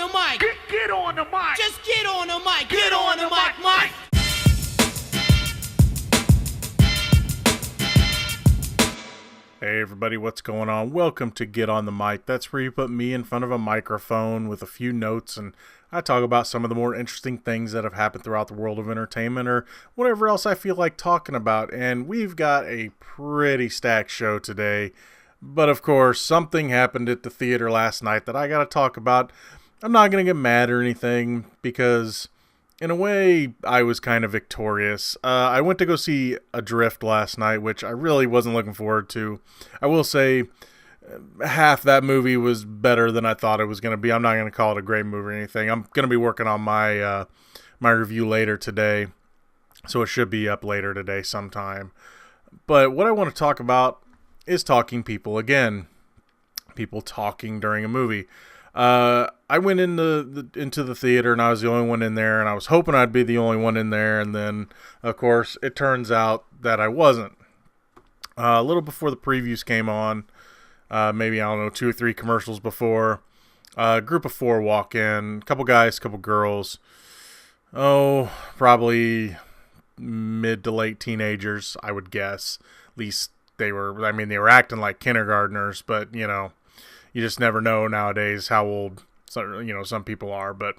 the mic. Get on the mic. Just get on the mic. Get on the mic, Mike. Hey everybody, what's going on? Welcome to Get on the Mic. That's where you put me in front of a microphone with a few notes and I talk about some of the more interesting things that have happened throughout the world of entertainment or whatever else I feel like talking about. And we've got a pretty stacked show today. But of course, something happened at the theater last night that I got to talk about. I'm not going to get mad or anything because in a way, I was kind of victorious. I went to go see Adrift last night, which I really wasn't looking forward to. I will say half that movie was better than I thought it was going to be. I'm not going to call it a great movie or anything. I'm going to be working on my my review later today, so it should be up later today sometime. But what I want to talk about is talking people again. People talking during a movie. I went into the theater and I was the only one in there and I was hoping I'd be the only one in there, and then of course it turns out that I wasn't. A little before the previews came on, maybe, I don't know, 2 or 3 commercials before, a group of 4 walk in, a couple guys, a couple girls, probably mid to late teenagers, I would guess. At least they were acting like kindergartners, but you know, you just never know nowadays how old some people are. But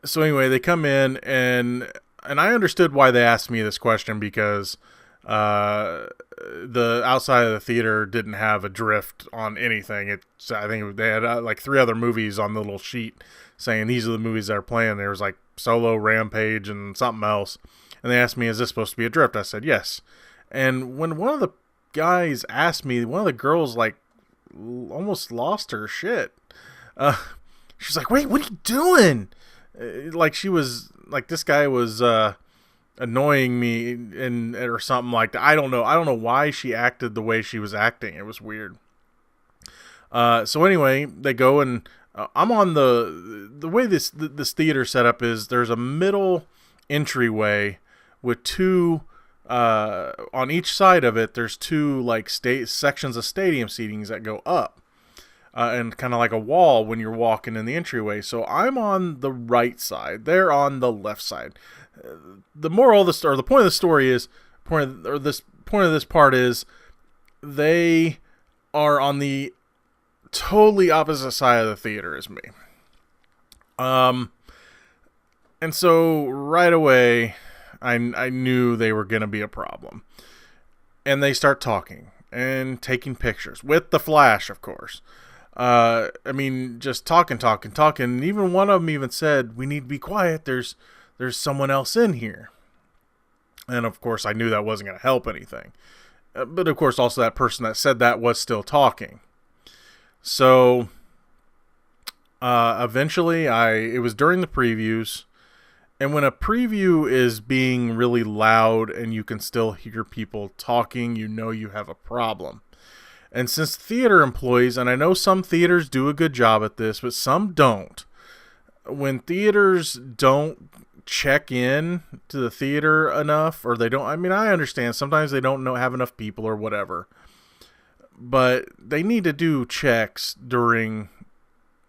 so anyway, they come in and I understood why they asked me this question, because the outside of the theater didn't have Adrift on anything. I think they had like 3 other movies on the little sheet saying these are the movies that are playing. There was like Solo, Rampage, and something else. And they asked me, is this supposed to be Adrift? I said yes. And when one of the guys asked me, one of the girls like almost lost her shit. She's like, wait, what are you doing? Like she was like, this guy was annoying me or something like that. I don't know why she acted the way she was acting. It was weird. So anyway, they go and I'm on the way this theater setup is, there's a middle entryway with 2 on each side of it. There's 2 like sections of stadium seatings that go up, and kind of like a wall when you're walking in the entryway. So I'm on the right side. They're on the left side. The moral of the story, or the point of the story is, point of this part is, they are on the totally opposite side of the theater as me. And so right away, I knew they were going to be a problem. And they start talking and taking pictures with the flash, of course. Just talking. And even one of them even said, we need to be quiet. There's someone else in here. And of course, I knew that wasn't going to help anything. But of course, also that person that said that was still talking. So eventually, it was during the previews. And when a preview is being really loud and you can still hear people talking, you know you have a problem. And since theater employees, and I know some theaters do a good job at this, but some don't. When theaters don't check in to the theater enough, or they don't, I understand sometimes they don't have enough people or whatever. But they need to do checks during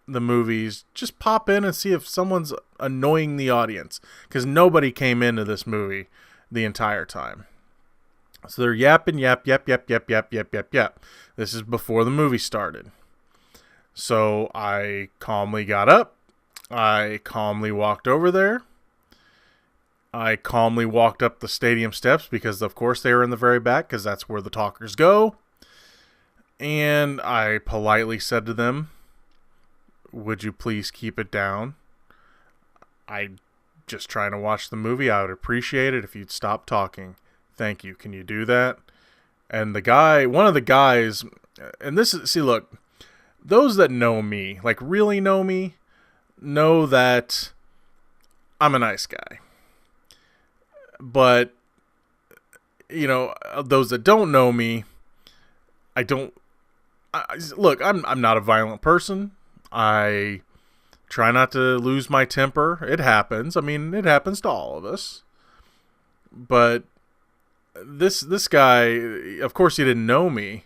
the movies. Just pop in and see if someone's annoying the audience, because nobody came into this movie the entire time. So they're yapping, yap. This is before the movie started. So I calmly got up. I calmly walked over there. I calmly walked up the stadium steps, because of course they were in the very back, because that's where the talkers go. And I politely said to them, would you please keep it down? I'm just trying to watch the movie. I would appreciate it if you'd stop talking. Thank you. Can you do that? And one of the guys, and this is, see, look, those that know me, like really know me, know that I'm a nice guy. But, those that don't know me, look, I'm not a violent person. I try not to lose my temper. It happens. It happens to all of us. But this guy, of course he didn't know me.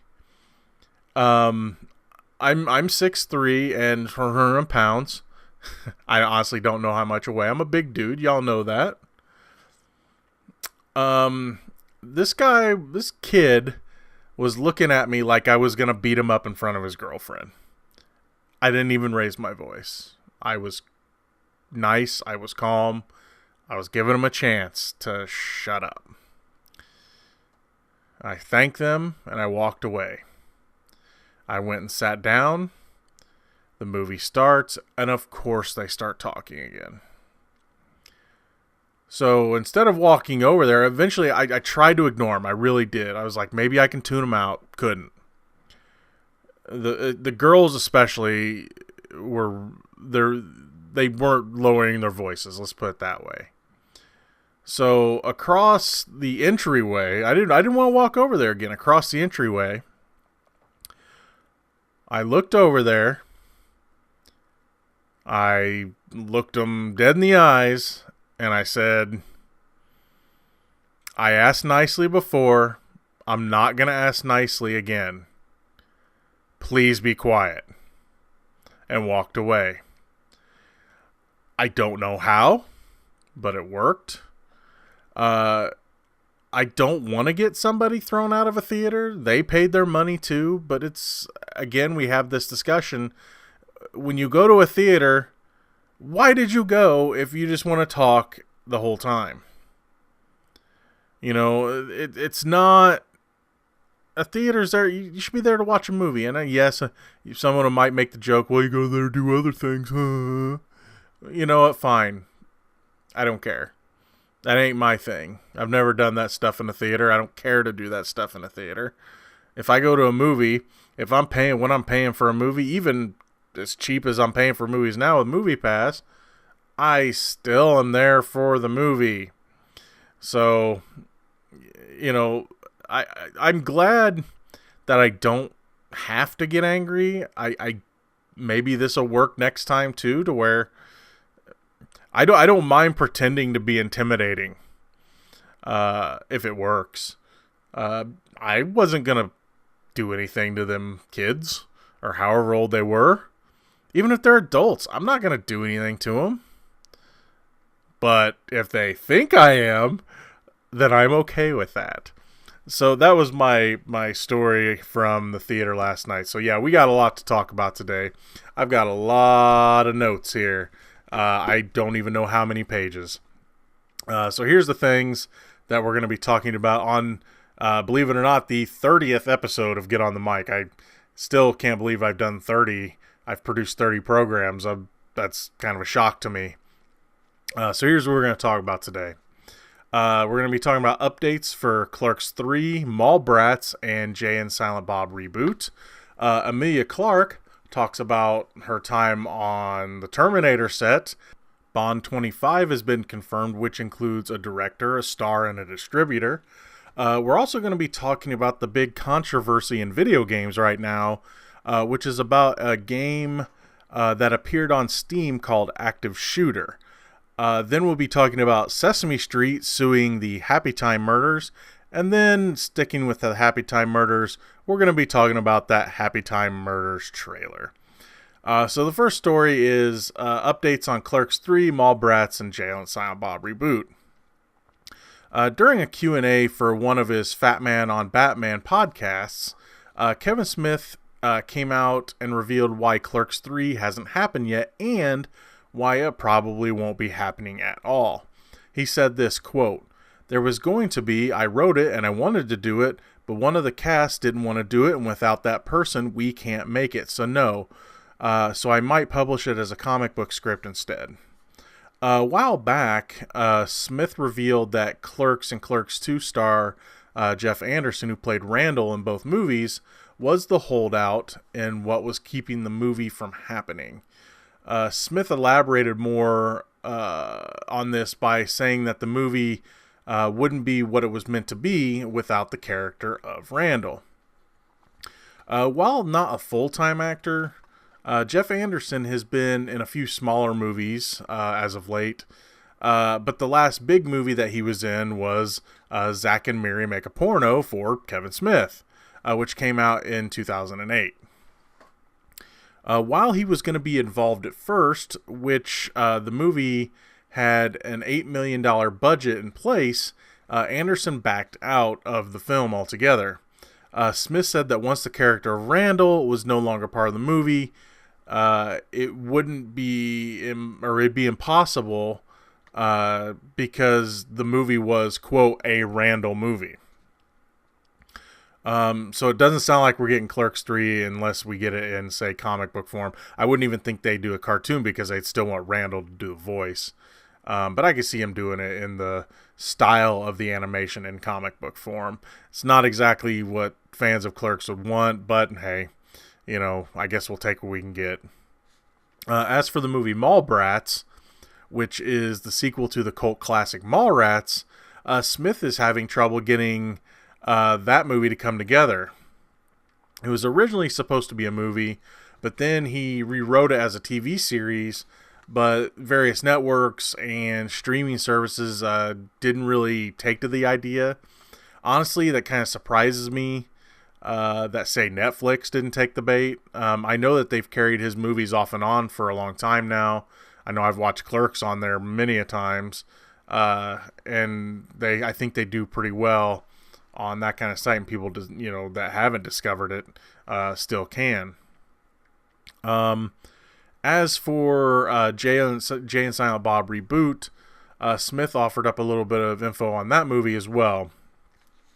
I'm 6'3" and 100 pounds. I honestly don't know how much I weigh. I'm a big dude. Y'all know that. This kid was looking at me like I was going to beat him up in front of his girlfriend. I didn't even raise my voice. I was nice. I was calm. I was giving him a chance to shut up. I thanked them and I walked away. I went and sat down. The movie starts, and of course they start talking again. So instead of walking over there, eventually I tried to ignore him. I really did. I was like, maybe I can tune him out. Couldn't. The girls especially they weren't lowering their voices. Let's put it that way. So across the entryway, I didn't want to walk over there again. Across the entryway, I looked over there. I looked him dead in the eyes, and I said, I asked nicely before. I'm not going to ask nicely again. Please be quiet. And walked away. I don't know how, but it worked. I don't want to get somebody thrown out of a theater. They paid their money too, but it's, again, we have this discussion. When you go to a theater, why did you go if you just want to talk the whole time? You know, it's not... A theater's there, you should be there to watch a movie. And yes, someone might make the joke, well, you go there to do other things. You know what, fine. I don't care. That ain't my thing. I've never done that stuff in a theater. I don't care to do that stuff in a theater. If I go to a movie, when I'm paying for a movie, even as cheap as I'm paying for movies now with Movie Pass, I still am there for the movie. So, you know, I'm glad that I don't have to get angry. I maybe this will work next time too, to where I don't mind pretending to be intimidating. If it works. I wasn't gonna do anything to them kids or however old they were. Even if they're adults, I'm not gonna do anything to them. But if they think I am, then I'm okay with that. So that was my story from the theater last night. So yeah, we got a lot to talk about today. I've got a lot of notes here. I don't even know how many pages. So here's the things that we're going to be talking about on, believe it or not, the 30th episode of Get on the Mic. I still can't believe I've done 30. I've produced 30 programs. That's kind of a shock to me. So here's what we're going to talk about today. We're going to be talking about updates for Clerks 3, Mallrats, and Jay and Silent Bob Reboot. Emilia Clarke talks about her time on the Terminator set. Bond 25 has been confirmed, which includes a director, a star, and a distributor. We're also going to be talking about the big controversy in video games right now, which is about a game that appeared on Steam called Active Shooter. Then we'll be talking about Sesame Street suing the Happytime Murders. And then, sticking with the Happytime Murders, we're going to be talking about that Happytime Murders trailer. So the first story is updates on Clerks 3, Mallrats, and Jay and Silent Bob Reboot. During a Q&A for one of his Fat Man on Batman podcasts, Kevin Smith came out and revealed why Clerks 3 hasn't happened yet and why it probably won't be happening at all. He said this, quote, "There was going to be, I wrote it and I wanted to do it, but one of the cast didn't want to do it, and without that person, we can't make it, so no. So I might publish it as a comic book script instead." A while back, Smith revealed that Clerks and Clerks 2 star Jeff Anderson, who played Randall in both movies, was the holdout and what was keeping the movie from happening. Smith elaborated more on this by saying that the movie wouldn't be what it was meant to be without the character of Randall. While not a full-time actor, Jeff Anderson has been in a few smaller movies as of late, but the last big movie that he was in was Zack and Miri Make a Porno for Kevin Smith, which came out in 2008. While he was going to be involved at first, which the movie had an $8 million budget in place, Anderson backed out of the film altogether. Smith said that once the character of Randall was no longer part of the movie, it wouldn't be, it'd be impossible because the movie was, quote, a Randall movie. So it doesn't sound like we're getting Clerks 3 unless we get it in, say, comic book form. I wouldn't even think they'd do a cartoon because they'd still want Randall to do the voice. But I could see him doing it in the style of the animation in comic book form. It's not exactly what fans of Clerks would want, but hey, you know, I guess we'll take what we can get. As for the movie Mallrats, which is the sequel to the cult classic Mallrats, Smith is having trouble getting that movie to come together. It was originally supposed to be a movie, but then he rewrote it as a TV series, but various networks and streaming services didn't really take to the idea. Honestly, that kind of surprises me that, say, Netflix didn't take the bait. I know that they've carried his movies off and on for a long time now. I know I've watched Clerks on there many a times, and I think they do pretty well on that kind of site, and people that haven't discovered it still can. As for Jay and Silent Bob reboot, Smith offered up a little bit of info on that movie as well.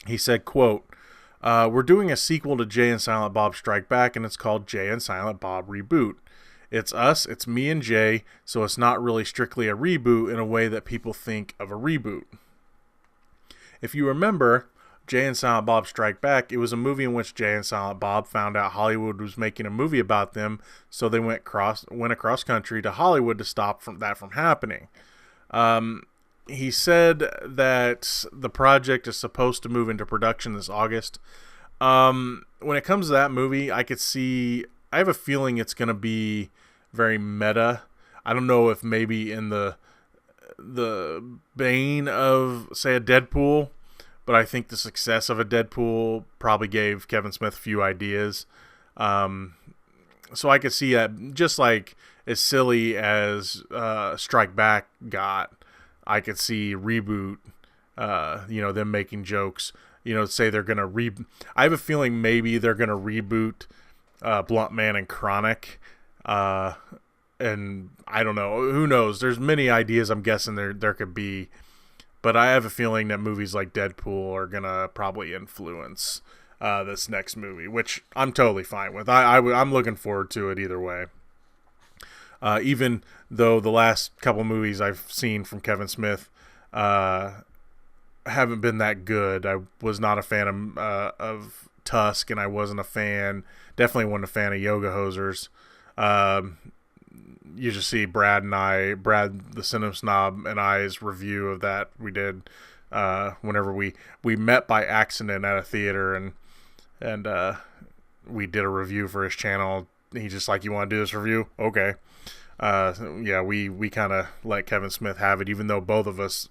He said, quote, "We're doing a sequel to Jay and Silent Bob Strike Back, and it's called Jay and Silent Bob Reboot. It's us, it's me and Jay, so it's not really strictly a reboot in a way that people think of a reboot. If you remember, Jay and Silent Bob Strike Back, it was a movie in which Jay and Silent Bob found out Hollywood was making a movie about them, so they went across country to Hollywood to stop that from happening. He said that the project is supposed to move into production this August. When it comes to that movie, I have a feeling it's going to be very meta. I don't know if maybe in the vein of, say, a Deadpool, but I think the success of a Deadpool probably gave Kevin Smith a few ideas. So I could see that, just like as silly as Strike Back got, I could see Reboot, them making jokes. Say they're going to I have a feeling maybe they're going to reboot Blunt Man and Chronic. And I don't know. Who knows? There's many ideas I'm guessing there could be. But I have a feeling that movies like Deadpool are going to probably influence this next movie, which I'm totally fine with. I'm looking forward to it either way. Even though the last couple movies I've seen from Kevin Smith haven't been that good. I was not a fan of Tusk, and I wasn't definitely wasn't a fan of Yoga Hosers. You just see Brad the Cinema Snob and I's review of that we did whenever we met by accident at a theater, and we did a review for his channel. He just like, "You want to do this review? Okay." We kind of let Kevin Smith have it, even though both of us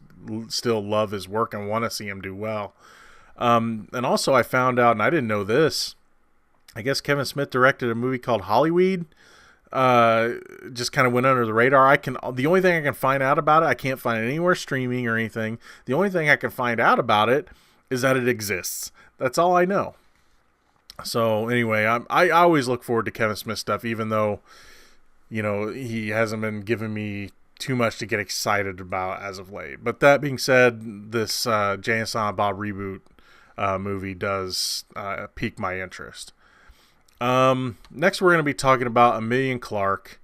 still love his work and want to see him do well. And also I found out, and I didn't know this, I guess Kevin Smith directed a movie called Hollyweed. Just kind of went under the radar. The only thing I can find out about it, I can't find it anywhere streaming or anything. The only thing I can find out about it is that it exists. That's all I know. So anyway, I always look forward to Kevin Smith stuff, even though, he hasn't been giving me too much to get excited about as of late. But that being said, this Jay and Silent Bob reboot movie does pique my interest. Next we're going to be talking about Emilia Clarke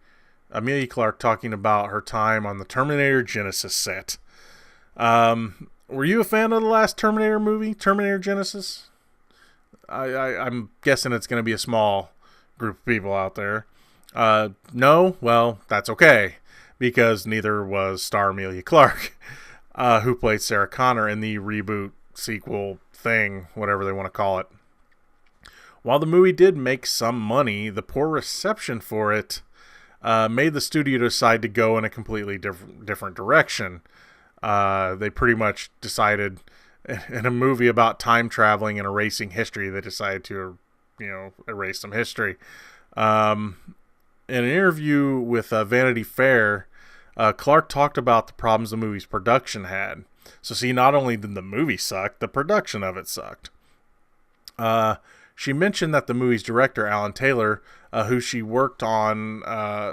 talking about her time on the Terminator Genesis set. Were you a fan of the last Terminator movie, Terminator Genesis? I'm guessing it's going to be a small group of people out there. No? Well, that's okay, because neither was star Emilia Clarke, who played Sarah Connor in the reboot sequel thing, whatever they want to call it. While the movie did make some money, the poor reception for it made the studio decide to go in a completely different direction. They pretty much decided, in a movie about time traveling and erasing history, they decided to, erase some history. In an interview with Vanity Fair, Clarke talked about the problems the movie's production had. So see, not only did the movie suck, the production of it sucked. She mentioned that the movie's director, Alan Taylor, who she worked on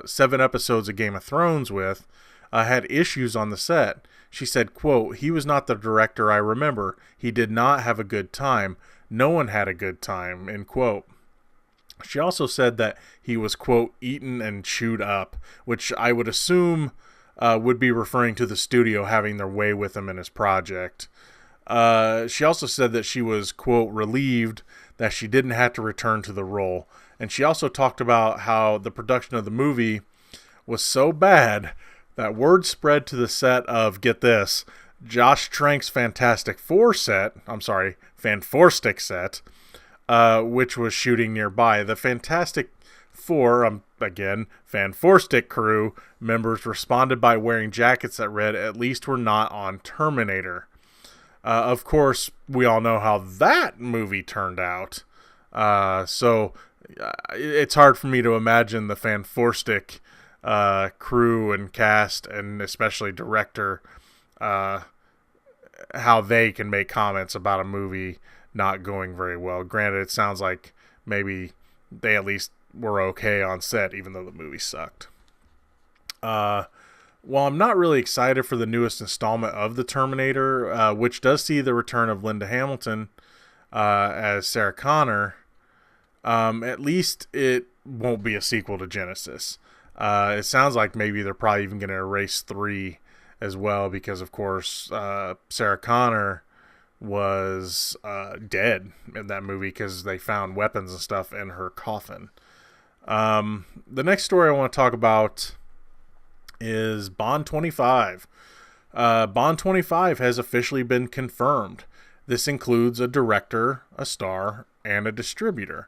7 episodes of Game of Thrones with, had issues on the set. She said, quote, "He was not the director I remember. He did not have a good time. No one had a good time," end quote. She also said that he was, quote, "eaten and chewed up," which I would assume would be referring to the studio having their way with him in his project. She also said that she was, quote, "relieved that she didn't have to return to the role." And she also talked about how the production of the movie was so bad that word spread to the set of, get this, Josh Trank's Fantastic Four set, Fanforstic set, which was shooting nearby. The Fantastic Four, again, Fanforstic crew members responded by wearing jackets that read, "At least we're not on Terminator." Of course, we all know how that movie turned out. So it's hard for me to imagine the Fanforstic crew and cast, and especially director, how they can make comments about a movie not going very well. Granted, it sounds like maybe they at least were okay on set, even though the movie sucked. While I'm not really excited for the newest installment of The Terminator, which does see the return of Linda Hamilton as Sarah Connor, at least it won't be a sequel to Genesis. It sounds like maybe they're probably even going to erase 3 as well, because, of course, Sarah Connor was dead in that movie because they found weapons and stuff in her coffin. The next story I want to talk about is Bond 25. Bond 25 has officially been confirmed. This includes a director, a star, and a distributor.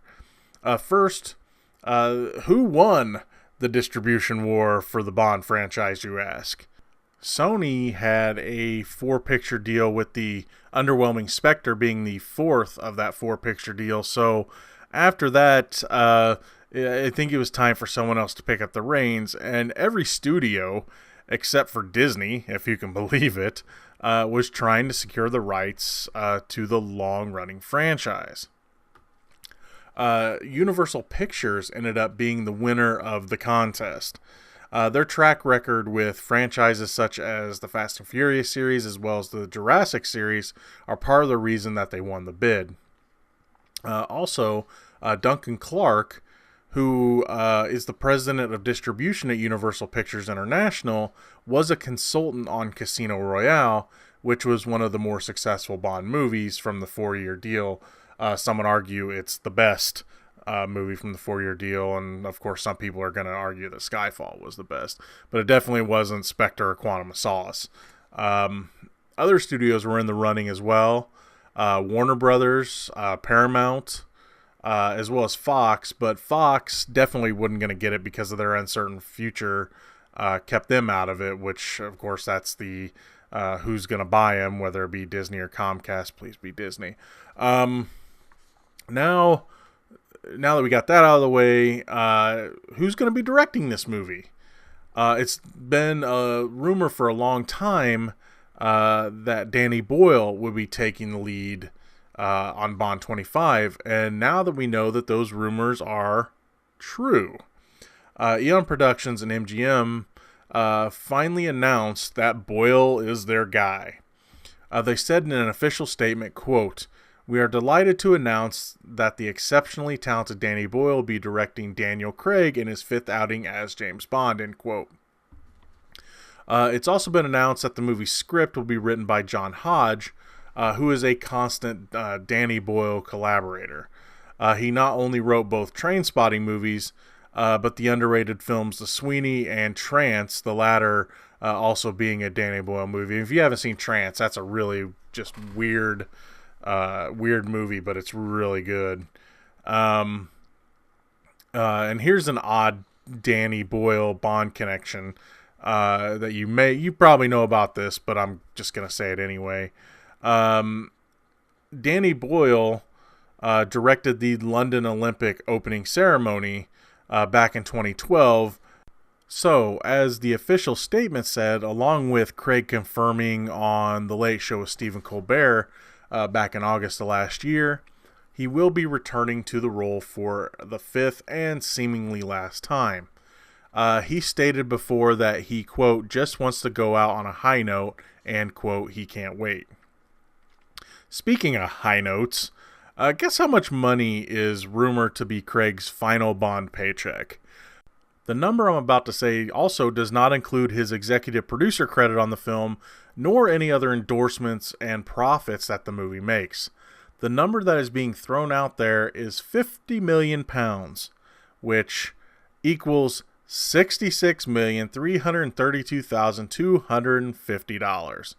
First, who won the distribution war for the Bond franchise, you ask? Sony had a 4-picture deal, with the underwhelming Spectre being the 4th of that 4-picture deal. So after that, I think it was time for someone else to pick up the reins, and every studio, except for Disney, if you can believe it, was trying to secure the rights to the long-running franchise. Universal Pictures ended up being the winner of the contest. Their track record with franchises such as the Fast and Furious series as well as the Jurassic series are part of the reason that they won the bid. Also, Duncan Clark, who is the president of distribution at Universal Pictures International, was a consultant on Casino Royale, which was one of the more successful Bond movies from the 4-year deal. Some would argue it's the best movie from the 4-year deal, and of course some people are going to argue that Skyfall was the best, but it definitely wasn't Spectre or Quantum of Solace. Other studios were in the running as well. Warner Brothers, Paramount, as well as Fox, but Fox definitely wasn't going to get it because of their uncertain future, kept them out of it, which of course that's the who's going to buy them, whether it be Disney or Comcast. Please be Disney. Now that we got that out of the way, who's going to be directing this movie? It's been a rumor for a long time that Danny Boyle would be taking the lead on Bond 25, and now that we know that those rumors are true, Eon Productions and MGM finally announced that Boyle is their guy. They said in an official statement, quote, "We are delighted to announce that the exceptionally talented Danny Boyle will be directing Daniel Craig in his 5th outing as James Bond," end quote. It's also been announced that the movie's script will be written by John Hodge, who is a constant Danny Boyle collaborator. He not only wrote both Trainspotting movies, but the underrated films The Sweeney and Trance, the latter also being a Danny Boyle movie. If you haven't seen Trance, that's a really just weird movie, but it's really good. And here's an odd Danny Boyle Bond connection that you probably know about this, but I'm just gonna say it anyway. Danny Boyle directed the London Olympic opening ceremony back in 2012. So, as the official statement said, along with Craig confirming on The Late Show with Stephen Colbert back in August of last year, he will be returning to the role for the fifth and seemingly last time. He stated before that he, quote, just wants to go out on a high note, and, quote, he can't wait. Speaking of high notes, guess how much money is rumored to be Craig's final Bond paycheck? The number I'm about to say also does not include his executive producer credit on the film, nor any other endorsements and profits that the movie makes. The number that is being thrown out there is £50 million, which equals $66,332,250.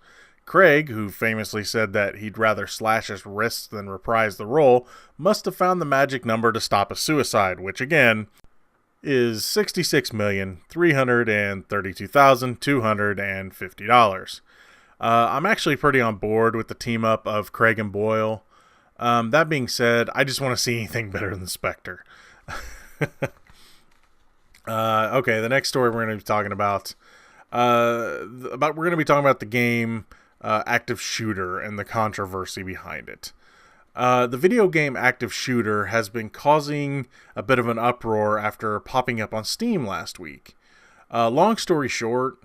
Craig, who famously said that he'd rather slash his wrists than reprise the role, must have found the magic number to stop a suicide, which again is $66,332,250. I'm actually pretty on board with the team up of Craig and Boyle. That being said, I just want to see anything better than Spectre. Okay, the next story we're going to be talking about, we're going to be talking about the game Active Shooter and the controversy behind it. The video game Active Shooter has been causing a bit of an uproar after popping up on Steam last week. Long story short,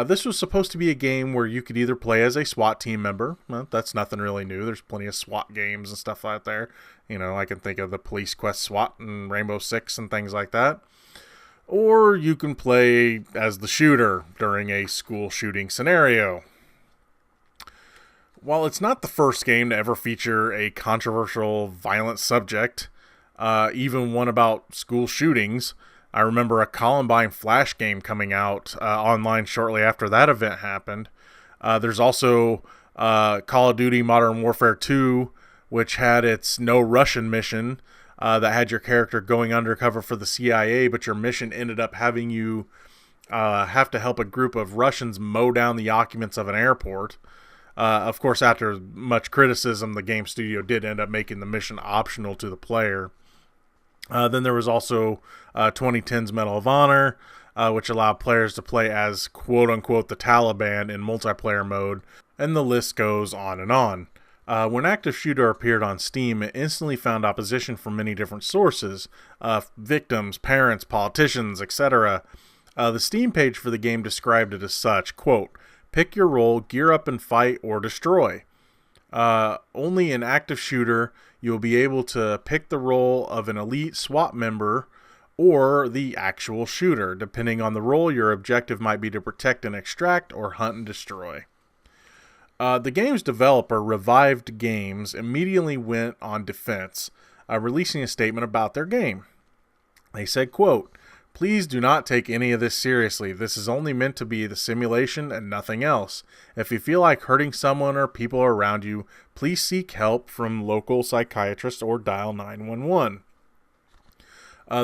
this was supposed to be a game where you could either play as a SWAT team member. Well, that's nothing really new. There's plenty of SWAT games and stuff out there. You know, I can think of the Police Quest SWAT and Rainbow Six and things like that. Or you can play as the shooter during a school shooting scenario. While it's not the first game to ever feature a controversial, violent subject, even one about school shootings, I remember a Columbine Flash game coming out online shortly after that event happened. There's also Call of Duty Modern Warfare 2, which had its No Russian mission that had your character going undercover for the CIA, but your mission ended up having you have to help a group of Russians mow down the occupants of an airport. Of course, after much criticism, the game studio did end up making the mission optional to the player. Then there was also 2010's Medal of Honor, which allowed players to play as quote-unquote the Taliban in multiplayer mode, and the list goes on and on. When Active Shooter appeared on Steam, it instantly found opposition from many different sources, victims, parents, politicians, etc. The Steam page for the game described it as such, quote, pick your role, gear up and fight, or destroy. Only in Active Shooter, you'll be able to pick the role of an elite SWAT member or the actual shooter. Depending on the role, your objective might be to protect and extract or hunt and destroy. The game's developer, Revived Games, immediately went on defense, releasing a statement about their game. They said, quote, please do not take any of this seriously. This is only meant to be the simulation and nothing else. If you feel like hurting someone or people around you, please seek help from local psychiatrists or dial 911.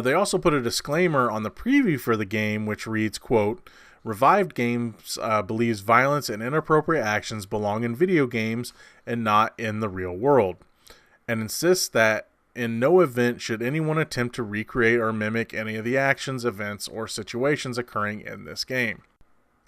They also put a disclaimer on the preview for the game, which reads, quote, Revived Games believes violence and inappropriate actions belong in video games and not in the real world, and insists that in no event should anyone attempt to recreate or mimic any of the actions, events, or situations occurring in this game.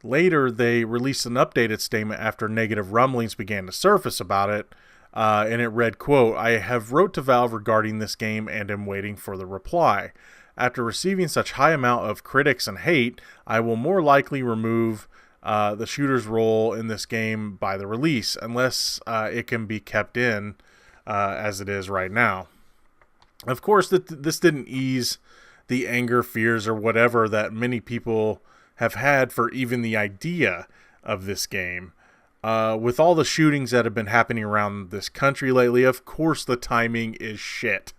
Later, they released an updated statement after negative rumblings began to surface about it, and it read, quote, I have wrote to Valve regarding this game and am waiting for the reply. After receiving such high amount of critics and hate, I will more likely remove the shooter's role in this game by the release, unless it can be kept in as it is right now. Of course, this didn't ease the anger, fears, or whatever that many people have had for even the idea of this game. With all the shootings that have been happening around this country lately, of course the timing is shit.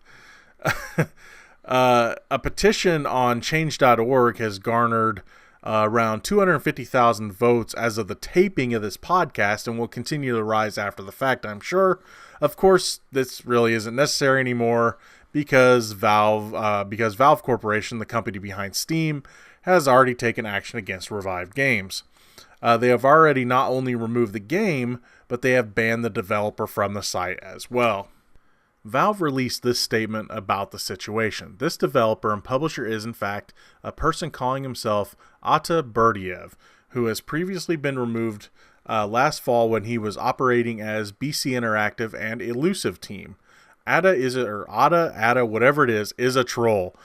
A petition on change.org has garnered around 250,000 votes as of the taping of this podcast and will continue to rise after the fact, I'm sure. Of course, this really isn't necessary anymore because Valve Corporation, the company behind Steam, has already taken action against Revived Games. They have already not only removed the game, but they have banned the developer from the site as well. Valve released this statement about the situation. This developer and publisher is, in fact, a person calling himself Ata Berdiev, who has previously been removed last fall when he was operating as BC Interactive and Elusive Team. Ada, whatever it is a troll.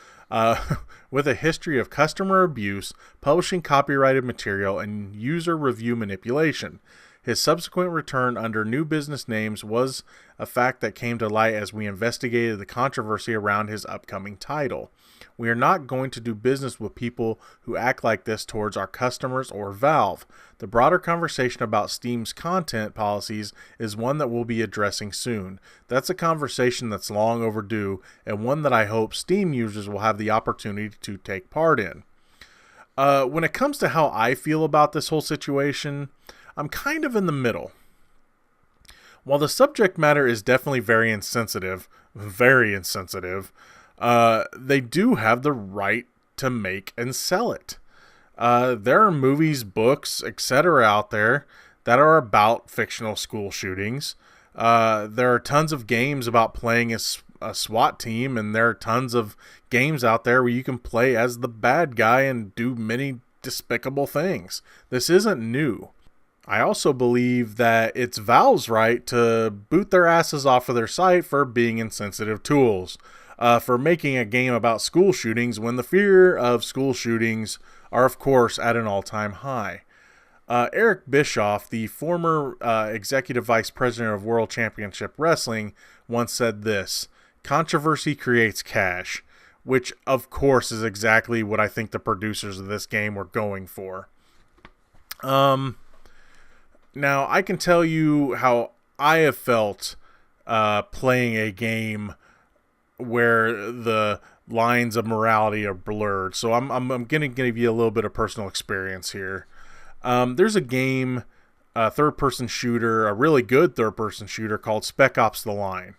With a history of customer abuse, publishing copyrighted material, and user review manipulation. His subsequent return under new business names was a fact that came to light as we investigated the controversy around his upcoming title. We are not going to do business with people who act like this towards our customers or Valve. The broader conversation about Steam's content policies is one that we'll be addressing soon. That's a conversation that's long overdue, and one that I hope Steam users will have the opportunity to take part in. When it comes to how I feel about this whole situation, I'm kind of in the middle. While the subject matter is definitely very insensitive, they do have the right to make and sell it. There are movies, books, etc. out there that are about fictional school shootings. There are tons of games about playing as a SWAT team, and there are tons of games out there where you can play as the bad guy and do many despicable things. This isn't new. I also believe that it's Valve's right to boot their asses off of their site for being insensitive tools, for making a game about school shootings when the fear of school shootings are, of course, at an all-time high. Eric Bischoff, the former executive vice president of World Championship Wrestling, once said this: "Controversy creates cash," which, of course, is exactly what I think the producers of this game were going for. Now, I can tell you how I have felt playing a game where the lines of morality are blurred. So I'm going to give you a little bit of personal experience here. There's a game, a third-person shooter, a really good third-person shooter called Spec Ops: The Line.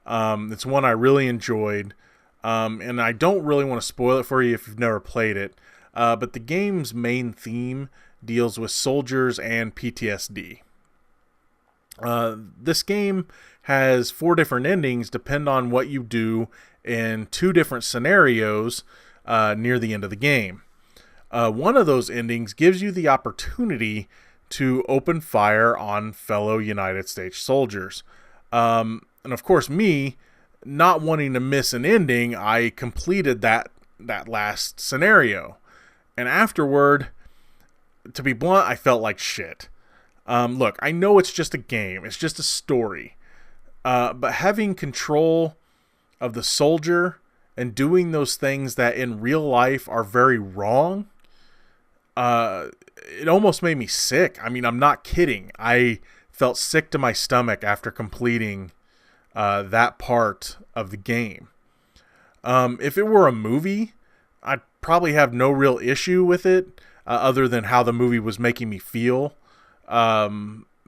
It's one I really enjoyed, and I don't really want to spoil it for you if you've never played it, but the game's main theme deals with soldiers and PTSD. This game has 4 different endings depending on what you do in 2 different scenarios near the end of the game. One of those endings gives you the opportunity to open fire on fellow United States soldiers. And of course, me, not wanting to miss an ending, I completed that last scenario. And afterward, to be blunt, I felt like shit. Look, I know it's just a game. It's just a story. But having control of the soldier and doing those things that in real life are very wrong, it almost made me sick. I mean, I'm not kidding. I felt sick to my stomach after completing that part of the game. If it were a movie, I'd probably have no real issue with it, other than how the movie was making me feel,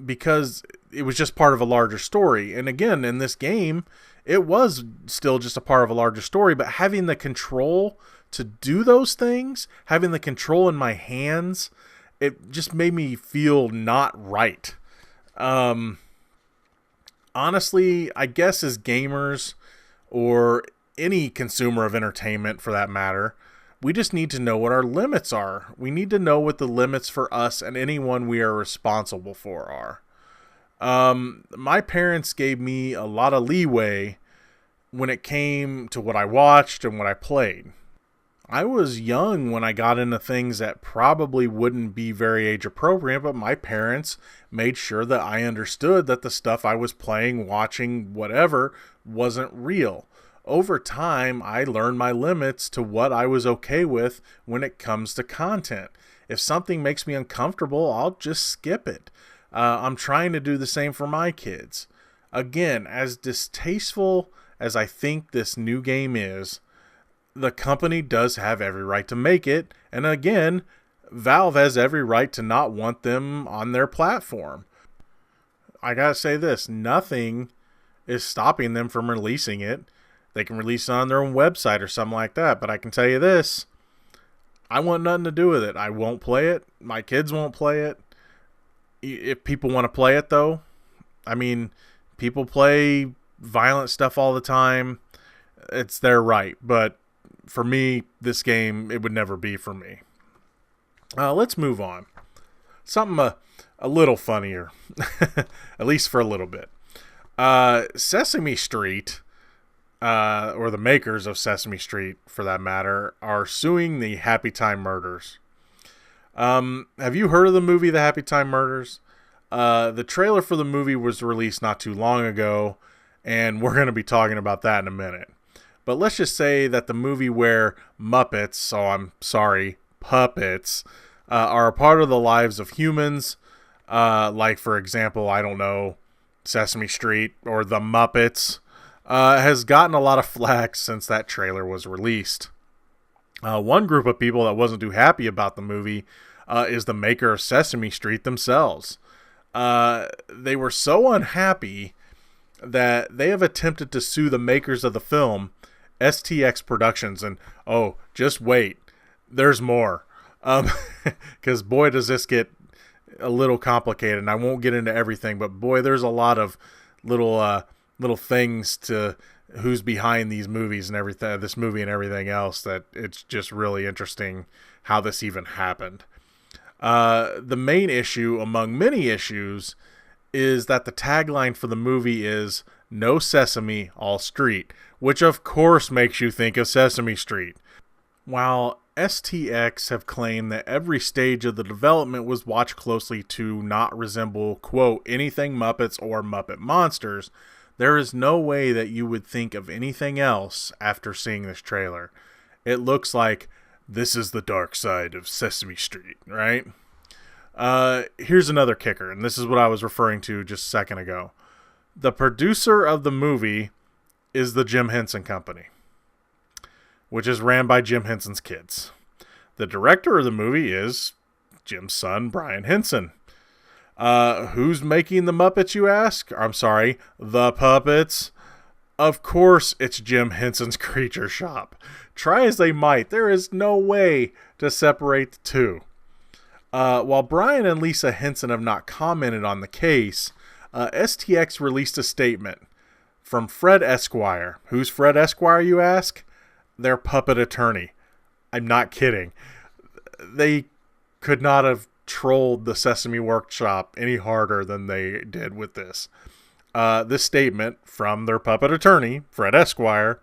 because it was just part of a larger story. And again, in this game, it was still just a part of a larger story, but having the control to do those things, having the control in my hands, it just made me feel not right. Honestly, I guess as gamers, or any consumer of entertainment for that matter, we just need to know what our limits are. We need to know what the limits for us and anyone we are responsible for are. My parents gave me a lot of leeway when it came to what I watched and what I played. I was young when I got into things that probably wouldn't be very age appropriate, but my parents made sure that I understood that the stuff I was playing, watching, whatever, wasn't real. Over time, I learned my limits to what I was okay with when it comes to content. If something makes me uncomfortable, I'll just skip it. I'm trying to do the same for my kids. Again, as distasteful as I think this new game is, the company does have every right to make it. And again, Valve has every right to not want them on their platform. I gotta say this, nothing is stopping them from releasing it. They can release it on their own website or something like that. But I can tell you this, I want nothing to do with it. I won't play it. My kids won't play it. If people want to play it, though, I mean, people play violent stuff all the time, it's their right. But for me, this game, it would never be for me. Let's move on. Something a little funnier, at least for a little bit. Sesame Street, or the makers of Sesame Street, for that matter, are suing the Happytime Murders. Have you heard of the movie The Happytime Murders? The trailer for the movie was released not too long ago, and we're going to be talking about that in a minute. But let's just say that the movie where Muppets, puppets, are a part of the lives of humans, like, for example, I don't know, Sesame Street or the Muppets, has gotten a lot of flack since that trailer was released. One group of people that wasn't too happy about the movie is the maker of Sesame Street themselves. They were so unhappy that they have attempted to sue the makers of the film, STX Productions, and just wait, there's more. Because boy, does this get a little complicated, and I won't get into everything, but boy, there's a lot of little things to who's behind these movies and everything, this movie and everything else, that it's just really interesting how this even happened. The main issue among many issues is that the tagline for the movie is "No Sesame, All Street," which of course makes you think of Sesame Street. While STX have claimed that every stage of the development was watched closely to not resemble, quote, anything Muppets or Muppet Monsters, there is no way that you would think of anything else after seeing this trailer. It looks like this is the dark side of Sesame Street, right? Here's another kicker, and this is what I was referring to just a second ago. The producer of the movie is the Jim Henson Company, which is ran by Jim Henson's kids. The director of the movie is Jim's son, Brian Henson. Who's making the Muppets, you ask? I'm sorry, the puppets. Of course, it's Jim Henson's Creature Shop. Try as they might, there is no way to separate the two. While Brian and Lisa Henson have not commented on the case, STX released a statement from Fred Esquire. Who's Fred Esquire, you ask? Their puppet attorney. I'm not kidding. They could not have trolled the Sesame Workshop any harder than they did with this. This statement from their puppet attorney, Fred Esquire,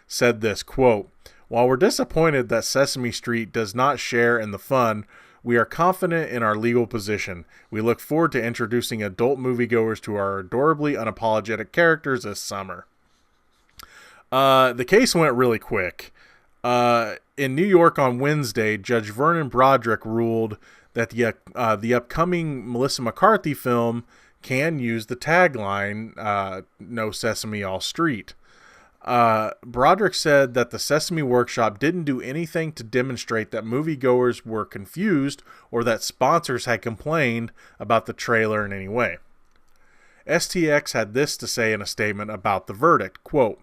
said this, quote, "While we're disappointed that Sesame Street does not share in the fun, we are confident in our legal position. We look forward to introducing adult moviegoers to our adorably unapologetic characters this summer." The case went really quick. In New York on Wednesday, Judge Vernon Broderick ruled that the upcoming Melissa McCarthy film can use the tagline, "No Sesame, All Street." Broderick said that the Sesame Workshop didn't do anything to demonstrate that moviegoers were confused or that sponsors had complained about the trailer in any way. STX had this to say in a statement about the verdict, quote,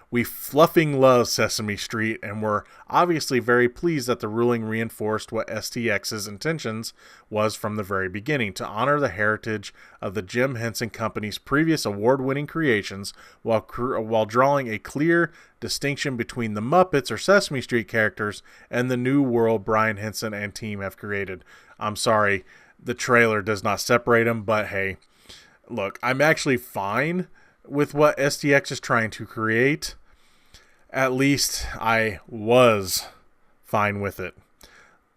"We fluffing love Sesame Street, and we're obviously very pleased that the ruling reinforced what STX's intentions was from the very beginning, to honor the heritage of the Jim Henson Company's previous award-winning creations while drawing a clear distinction between the Muppets or Sesame Street characters and the new world Brian Henson and team have created." I'm sorry, the trailer does not separate them, but hey, look, I'm actually fine with what STX is trying to create. At least I was fine with it.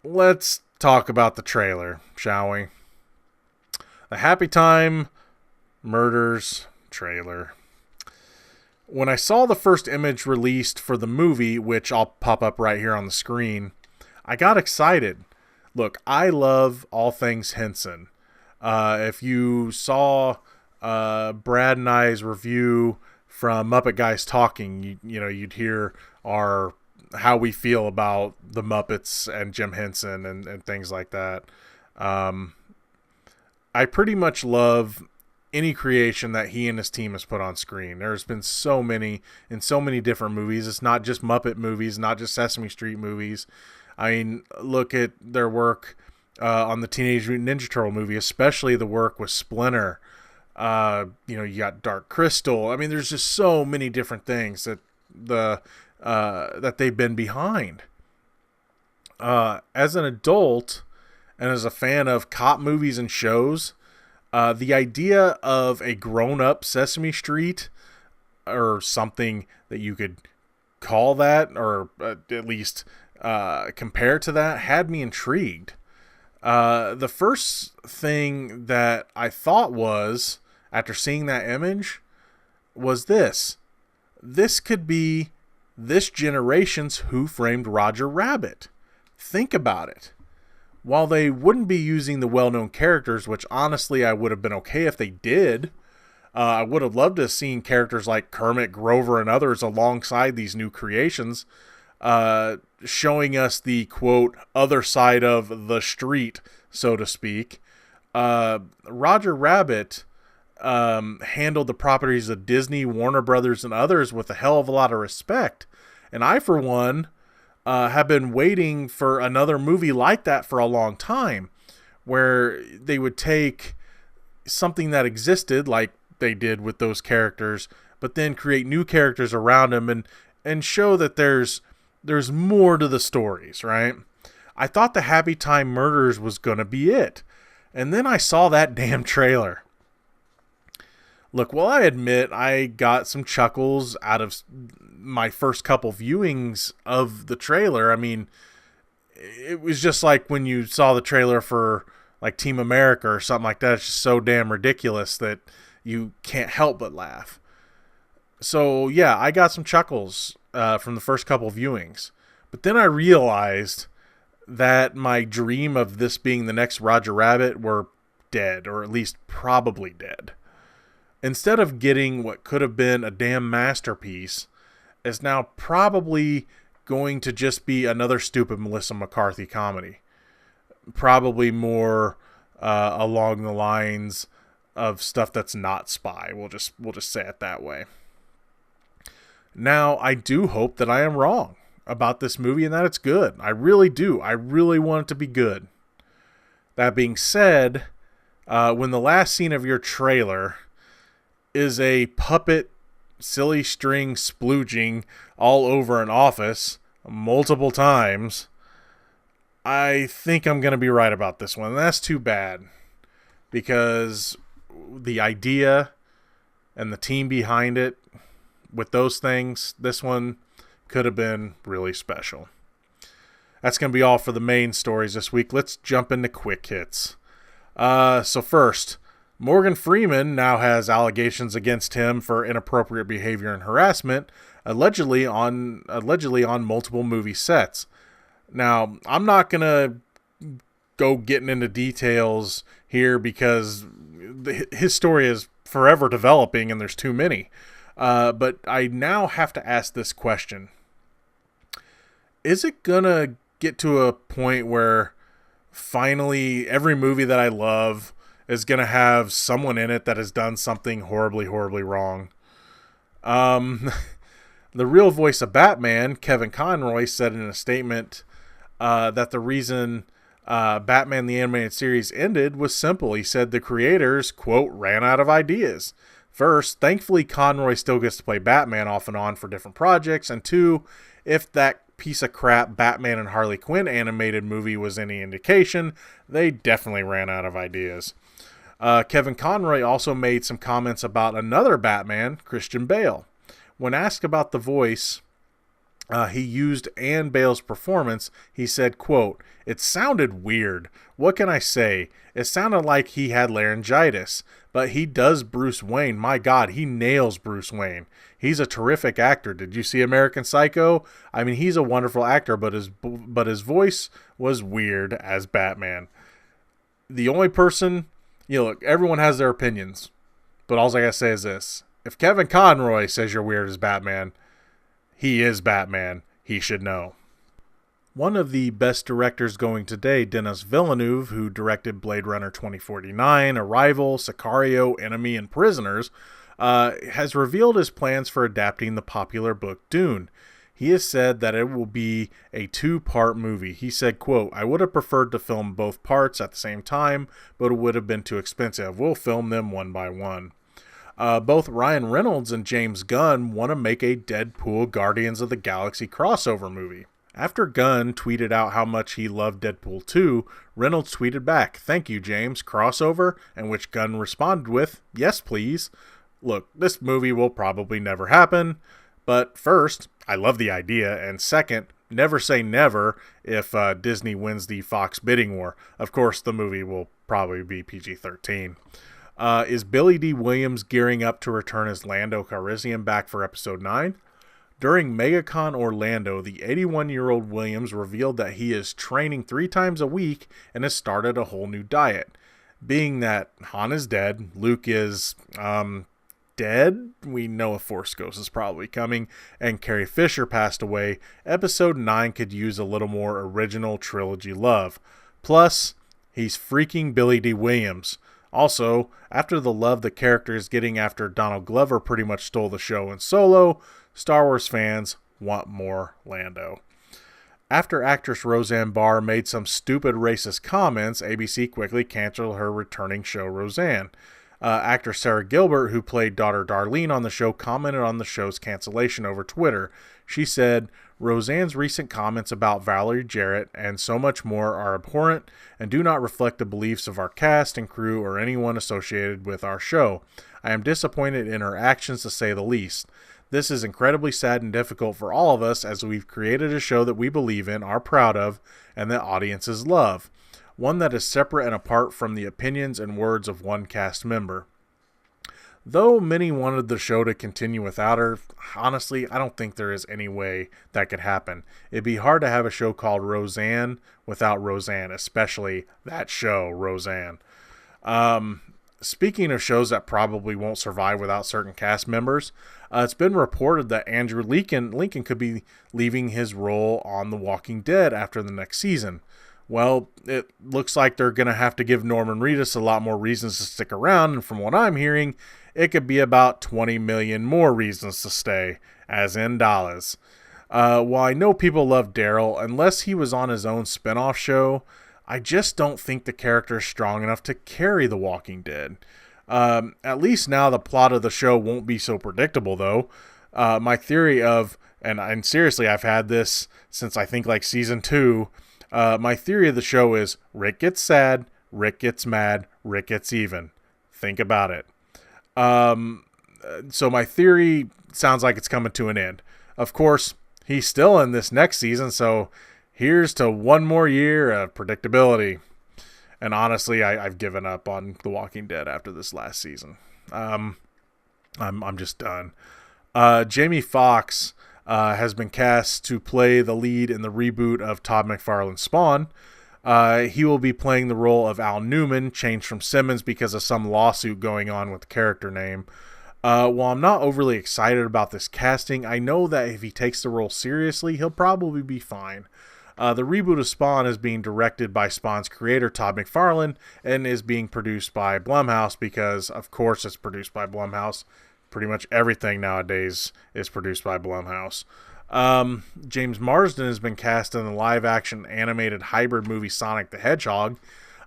Let's talk about the trailer, shall we? The Happytime Murders trailer. When I saw the first image released for the movie, which I'll pop up right here on the screen, I got excited. Look, I love all things Henson. If you saw Brad and I's review from Muppet Guys Talking, you'd hear how we feel about the Muppets and Jim Henson and things like that. I pretty much love any creation that he and his team has put on screen. There's been so many in so many different movies. It's not just Muppet movies, not just Sesame Street movies. I mean, look at their work on the Teenage Mutant Ninja Turtle movie, especially the work with Splinter. You got Dark Crystal. I mean, there's just so many different things that that they've been behind. As an adult and as a fan of cop movies and shows, the idea of a grown-up Sesame Street, or something that you could call that, or at least compare to that, had me intrigued. The first thing that I thought was, after seeing that image, was this. This could be this generation's Who Framed Roger Rabbit. Think about it. While they wouldn't be using the well-known characters, which honestly I would have been okay if they did, I would have loved to have seen characters like Kermit, Grover, and others alongside these new creations, showing us the, quote, other side of the street, so to speak. Roger Rabbit handled the properties of Disney, Warner Brothers, and others with a hell of a lot of respect. And I, for one, have been waiting for another movie like that for a long time, where they would take something that existed, like they did with those characters, but then create new characters around them and show that there's more to the stories, right? I thought the Happytime Murders was going to be it. And then I saw that damn trailer. Look, well, I admit I got some chuckles out of my first couple viewings of the trailer. I mean, it was just like when you saw the trailer for like Team America or something like that. It's just so damn ridiculous that you can't help but laugh. So yeah, I got some chuckles from the first couple viewings. But then I realized that my dream of this being the next Roger Rabbit were dead, or at least probably dead. Instead of getting what could have been a damn masterpiece, is now probably going to just be another stupid Melissa McCarthy comedy. Probably more along the lines of stuff that's not spy. We'll just say it that way. Now, I do hope that I am wrong about this movie and that it's good. I really do. I really want it to be good. That being said, when the last scene of your trailer is a puppet silly string splooging all over an office multiple times, I think I'm going to be right about this one. And that's too bad, because the idea and the team behind it with those things, this one could have been really special. That's going to be all for the main stories this week. Let's jump into quick hits. So first, Morgan Freeman now has allegations against him for inappropriate behavior and harassment, allegedly on multiple movie sets. Now, I'm not going to go getting into details here because his story is forever developing and there's too many. But I now have to ask this question. Is it going to get to a point where finally every movie that I love is going to have someone in it that has done something horribly, horribly wrong? The real voice of Batman, Kevin Conroy, said in a statement that the reason Batman the Animated Series ended was simple. He said the creators, quote, ran out of ideas. First, thankfully Conroy still gets to play Batman off and on for different projects. And two, if that piece of crap Batman and Harley Quinn animated movie was any indication, they definitely ran out of ideas. Kevin Conroy also made some comments about another Batman, Christian Bale. When asked about the voice he used and Bale's performance, he said, quote, "It sounded weird. What can I say? It sounded like he had laryngitis. But he does Bruce Wayne. My God, he nails Bruce Wayne. He's a terrific actor. Did you see American Psycho? I mean, he's a wonderful actor, but his voice was weird as Batman." The only person, look, everyone has their opinions, but all I gotta say is this. If Kevin Conroy says you're weird as Batman, he is Batman. He should know. One of the best directors going today, Denis Villeneuve, who directed Blade Runner 2049, Arrival, Sicario, Enemy, and Prisoners, has revealed his plans for adapting the popular book Dune. He has said that it will be a 2-part movie. He said, quote, "I would have preferred to film both parts at the same time, but it would have been too expensive. We'll film them one by one." Both Ryan Reynolds and James Gunn want to make a Deadpool Guardians of the Galaxy crossover movie. After Gunn tweeted out how much he loved Deadpool 2, Reynolds tweeted back, "Thank you, James. Crossover?" And which Gunn responded with, "Yes, please. Look, this movie will probably never happen, but first, I love the idea, and second, never say never if Disney wins the Fox bidding war. Of course, the movie will probably be PG-13. Is Billy D. Williams gearing up to return as Lando Calrissian back for Episode 9? During MegaCon Orlando, the 81-year-old Williams revealed that he is training 3 times a week and has started a whole new diet. Being that Han is dead, Luke is, dead, we know a Force Ghost is probably coming, and Carrie Fisher passed away, Episode 9 could use a little more original trilogy love. Plus, he's freaking Billy D. Williams. Also, after the love the character is getting after Donald Glover pretty much stole the show in Solo, Star Wars fans want more Lando. After actress Roseanne Barr made some stupid racist comments, ABC quickly canceled her returning show Roseanne. Actor Sarah Gilbert, who played daughter Darlene on the show, commented on the show's cancellation over Twitter. She said, "Roseanne's recent comments about Valerie Jarrett and so much more are abhorrent and do not reflect the beliefs of our cast and crew or anyone associated with our show. I am disappointed in her actions, to say the least. This is incredibly sad and difficult for all of us, as we've created a show that we believe in, are proud of, and that audiences love. One that is separate and apart from the opinions and words of one cast member." Though many wanted the show to continue without her, honestly, I don't think there is any way that could happen. It'd be hard to have a show called Roseanne without Roseanne, especially that show, Roseanne. Speaking of shows that probably won't survive without certain cast members, it's been reported that Andrew Lincoln could be leaving his role on The Walking Dead after the next season. Well, it looks like they're going to have to give Norman Reedus a lot more reasons to stick around, and from what I'm hearing, it could be about 20 million more reasons to stay, as in dollars. While I know people love Daryl, unless he was on his own spin-off show, I just don't think the character is strong enough to carry The Walking Dead. At least now the plot of the show won't be so predictable, though. My theory of, and seriously, I've had this since I think like season 2, my theory of the show is Rick gets sad, Rick gets mad, Rick gets even. Think about it. So my theory sounds like it's coming to an end. Of course, he's still in this next season, so here's to one more year of predictability. And honestly, I've given up on The Walking Dead after this last season. I'm just done. Jamie Foxx has been cast to play the lead in the reboot of Todd McFarlane's Spawn. He will be playing the role of Al Newman, changed from Simmons because of some lawsuit going on with the character name. While I'm not overly excited about this casting, I know that if he takes the role seriously, he'll probably be fine. The reboot of Spawn is being directed by Spawn's creator, Todd McFarlane, and is being produced by Blumhouse because, of course, it's produced by Blumhouse. Pretty much everything nowadays is produced by Blumhouse. James Marsden has been cast in the live-action animated hybrid movie Sonic the Hedgehog.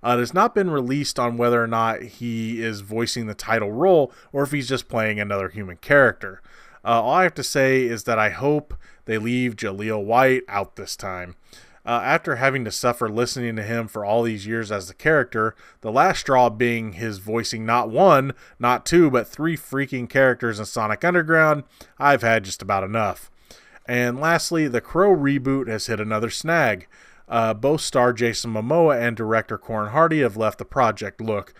It has not been released on whether or not he is voicing the title role or if he's just playing another human character. All I have to say is that I hope they leave Jaleel White out this time. After having to suffer listening to him for all these years as the character, the last straw being his voicing not 1, not 2, but 3 freaking characters in Sonic Underground, I've had just about enough. And lastly, the Crow reboot has hit another snag. Both star Jason Momoa and director Corin Hardy have left the project. Look,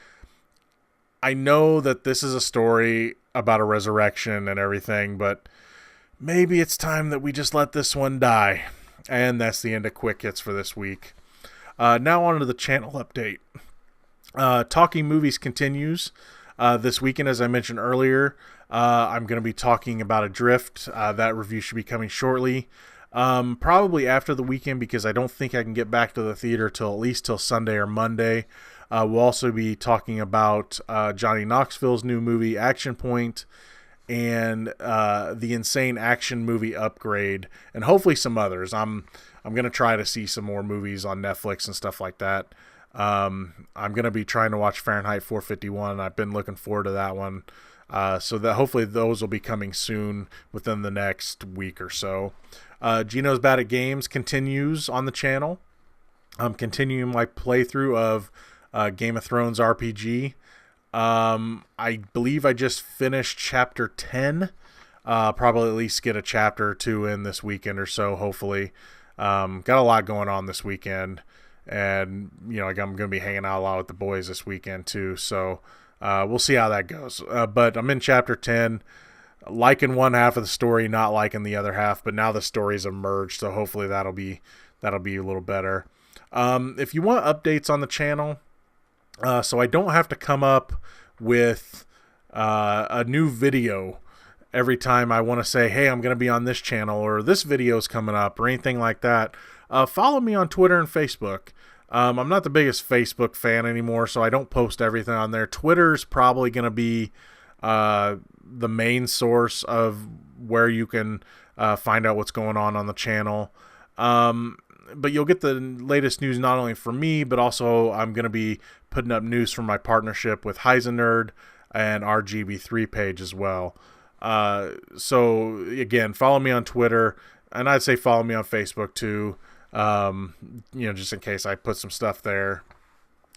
I know that this is a story about a resurrection and everything, but maybe it's time that we just let this one die. And that's the end of Quick Hits for this week. Now on to the channel update. Talking Movies continues. This weekend, as I mentioned earlier, I'm going to be talking about Adrift. That review should be coming shortly. Probably after the weekend because I don't think I can get back to the theater till at least till Sunday or Monday. We'll also be talking about Johnny Knoxville's new movie, Action Point. and the Insane Action Movie Upgrade, and hopefully some others. I'm gonna try to see some more movies on Netflix and stuff like that. I'm gonna be trying to watch Fahrenheit 451. I've been looking forward to that one. So that hopefully those will be coming soon within the next week or so. Geno's Bad at Games continues on the channel. I'm continuing my playthrough of Game of Thrones RPG. I believe I just finished chapter 10. Probably at least get a chapter or two in this weekend or so, hopefully. Got a lot going on this weekend. And, you know, I'm going to be hanging out a lot with the boys this weekend too. So we'll see how that goes. But I'm in chapter 10, liking one half of the story, not liking the other half. But now the stories have merged, so hopefully that'll be a little better. If you want updates on the channel, so I don't have to come up with a new video every time I want to say, hey, I'm going to be on this channel, or this video's coming up, or anything like that, follow me on Twitter and Facebook. I'm not the biggest Facebook fan anymore, so I don't post everything on there. Twitter's probably going to be the main source of where you can find out what's going on the channel. But you'll get the latest news not only from me, but also I'm going to be putting up news from my partnership with Heisenerd and our GB3 page as well. So again, follow me on Twitter, and I'd say follow me on Facebook too. You know, just in case I put some stuff there.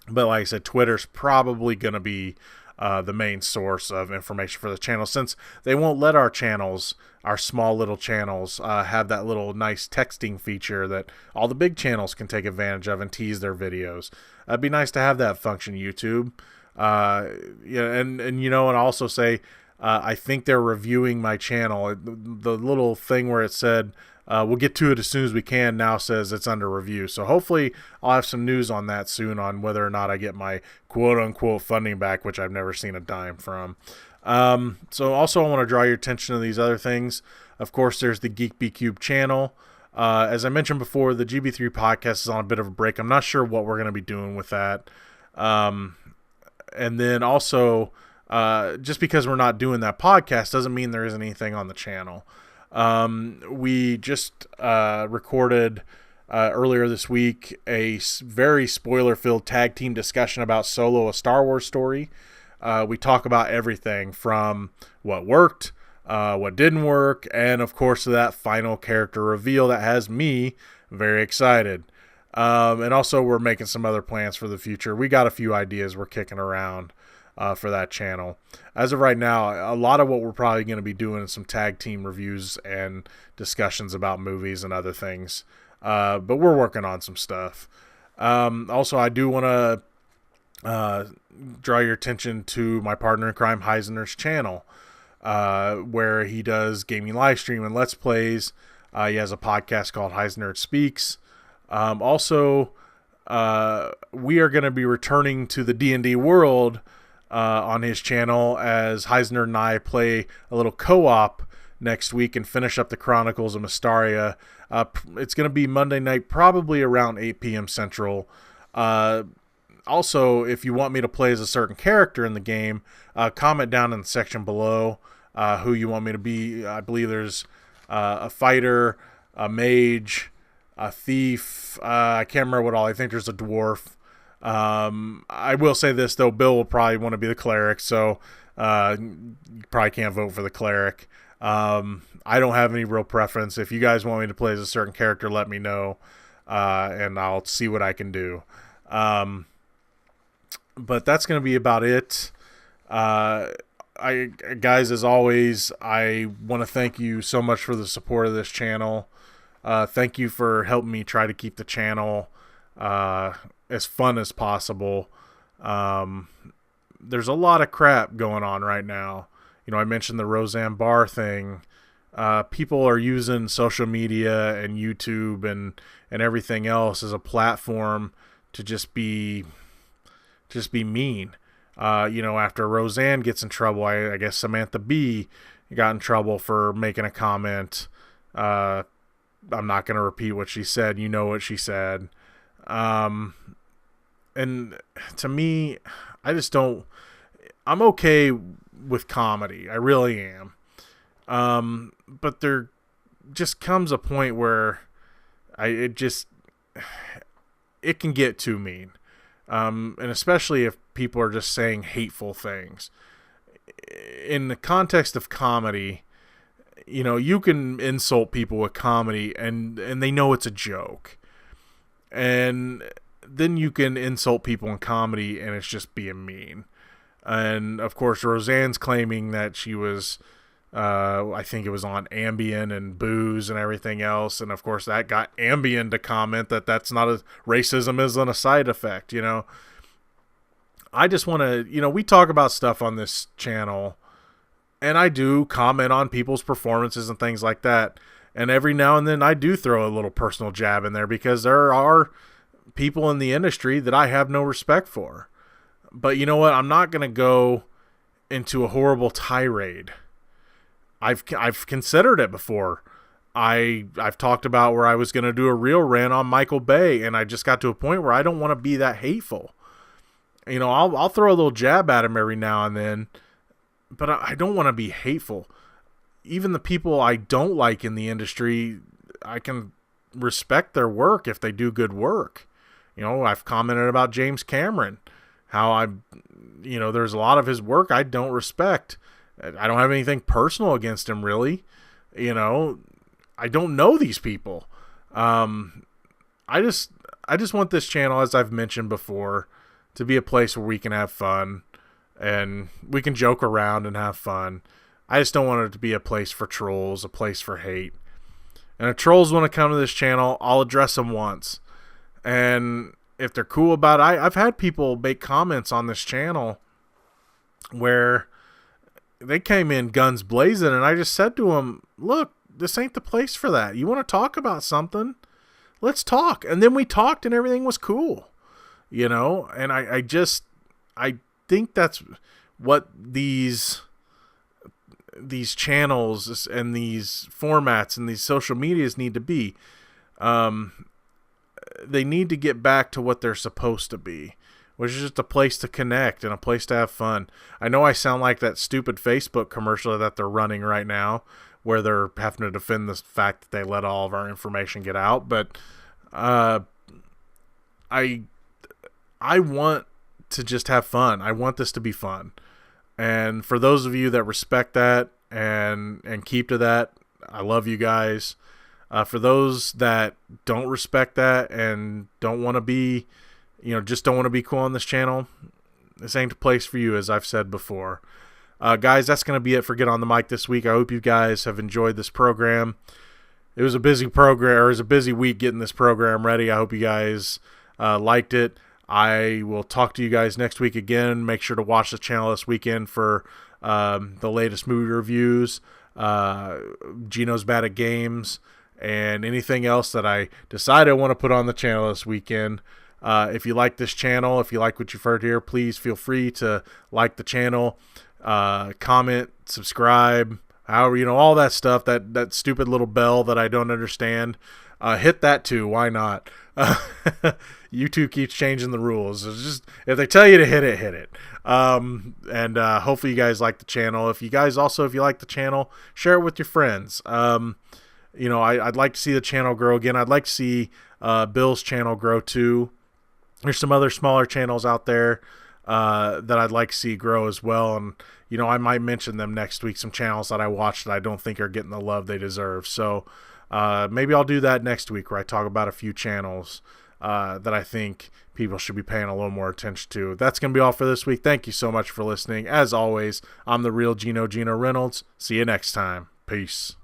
But like I said, Twitter's probably going to be the main source of information for the channel, since they won't let our channels, our small little channels, have that little nice texting feature that all the big channels can take advantage of and tease their videos. It'd be nice to have that function, YouTube. Yeah, and you know, and also say, I think they're reviewing my channel. The little thing where it said, we'll get to it as soon as we can, now says it's under review. So hopefully I'll have some news on that soon, on whether or not I get my quote-unquote funding back, which I've never seen a dime from. So also I want to draw your attention to these other things. Of course, there's the Geek BCube channel. As I mentioned before, the GB3 podcast is on a bit of a break. I'm not sure what we're going to be doing with that. And then also, just because we're not doing that podcast doesn't mean there isn't anything on the channel. We just recorded earlier this week a very spoiler-filled tag team discussion about Solo, a Star Wars story. We talk about everything from what worked, what didn't work, and of course that final character reveal that has me very excited. And also we're making some other plans for the future. We got a few ideas we're kicking around for that channel. As of right now, a lot of what we're probably going to be doing is some tag team reviews and discussions about movies and other things. But we're working on some stuff. Also, I do want to draw your attention to my partner in crime, Heisenerd's channel, where he does gaming live stream and Let's Plays. He has a podcast called Heisenerd Speaks. Also, we are going to be returning to the D&D world on his channel, as Heisenerd and I play a little co-op next week and finish up the Chronicles of Mystaria. It's going to be Monday night, probably around 8 p.m. Central. Also, if you want me to play as a certain character in the game, comment down in the section below who you want me to be. I believe there's a fighter, a mage, a thief. I can't remember what all. I think there's a dwarf. I will say this, though. Bill will probably want to be the cleric, so you probably can't vote for the cleric. I don't have any real preference. If you guys want me to play as a certain character, let me know, and I'll see what I can do. But that's going to be about it. Guys, as always, I want to thank you so much for the support of this channel. Thank you for helping me try to keep the channel as fun as possible. There's a lot of crap going on right now. You know, I mentioned the Roseanne Barr thing. People are using social media and YouTube and everything else as a platform to just be mean. You know, after Roseanne gets in trouble, I guess Samantha Bee got in trouble for making a comment. I'm not going to repeat what she said. You know what she said. And to me, I just don't... I'm okay with comedy. I really am. But there just comes a point where it can get too mean. And especially if people are just saying hateful things. In the context of comedy, you can insult people with comedy and they know it's a joke. And then you can insult people in comedy and it's just being mean. And of course, Roseanne's claiming that she was, I think it was on Ambien and booze and everything else. And of course, that got Ambien to comment that that's not racism isn't a side effect, I just want to, we talk about stuff on this channel, and I do comment on people's performances and things like that. And every now and then I do throw a little personal jab in there because there are people in the industry that I have no respect for. But you know what? I'm not going to go into a horrible tirade. I've considered it before. I've talked about where I was going to do a real rant on Michael Bay, and I just got to a point where I don't want to be that hateful. I'll throw a little jab at him every now and then, but I don't want to be hateful. Even the people I don't like in the industry, I can respect their work if they do good work. I've commented about James Cameron, how there's a lot of his work I don't respect. I don't have anything personal against him, really. I don't know these people. I just want this channel, as I've mentioned before, to be a place where we can have fun and we can joke around and have fun. I just don't want it to be a place for trolls, a place for hate. And if trolls want to come to this channel, I'll address them once. And if they're cool about it, I've had people make comments on this channel where they came in guns blazing, and I just said to them, look, this ain't the place for that. You want to talk about something? Let's talk. And then we talked and everything was cool. And I think that's what these channels and these formats and these social medias need to be. They need to get back to what they're supposed to be, which is just a place to connect and a place to have fun. I know I sound like that stupid Facebook commercial that they're running right now, where they're having to defend the fact that they let all of our information get out, but I want to just have fun. I want this to be fun. And for those of you that respect that and keep to that, I love you guys. For those that don't respect that and don't want to be, just don't want to be cool on this channel, this ain't the place for you, as I've said before. Guys, that's going to be it for Get on the Mic this week. I hope you guys have enjoyed this program. It was a busy program, or it was a busy week getting this program ready. I hope you guys liked it. I will talk to you guys next week again. Make sure to watch the channel this weekend for the latest movie reviews, Gino's Bad at Games, and anything else that I decide I want to put on the channel this weekend. If you like this channel, if you like what you've heard here, please feel free to like the channel, comment, subscribe, however, all that stuff, that stupid little bell that I don't understand. Hit that too. Why not? YouTube keeps changing the rules. It's just, if they tell you to hit it, hit it. And hopefully you guys like the channel. If you like the channel, share it with your friends. I'd like to see the channel grow again. I'd like to see Bill's channel grow too. There's some other smaller channels out there that I'd like to see grow as well. And, I might mention them next week, some channels that I watched that I don't think are getting the love they deserve. So maybe I'll do that next week, where I talk about a few channels that I think people should be paying a little more attention to. That's going to be all for this week. Thank you so much for listening. As always, I'm the Reel Geno, Geno Reynolds. See you next time. Peace.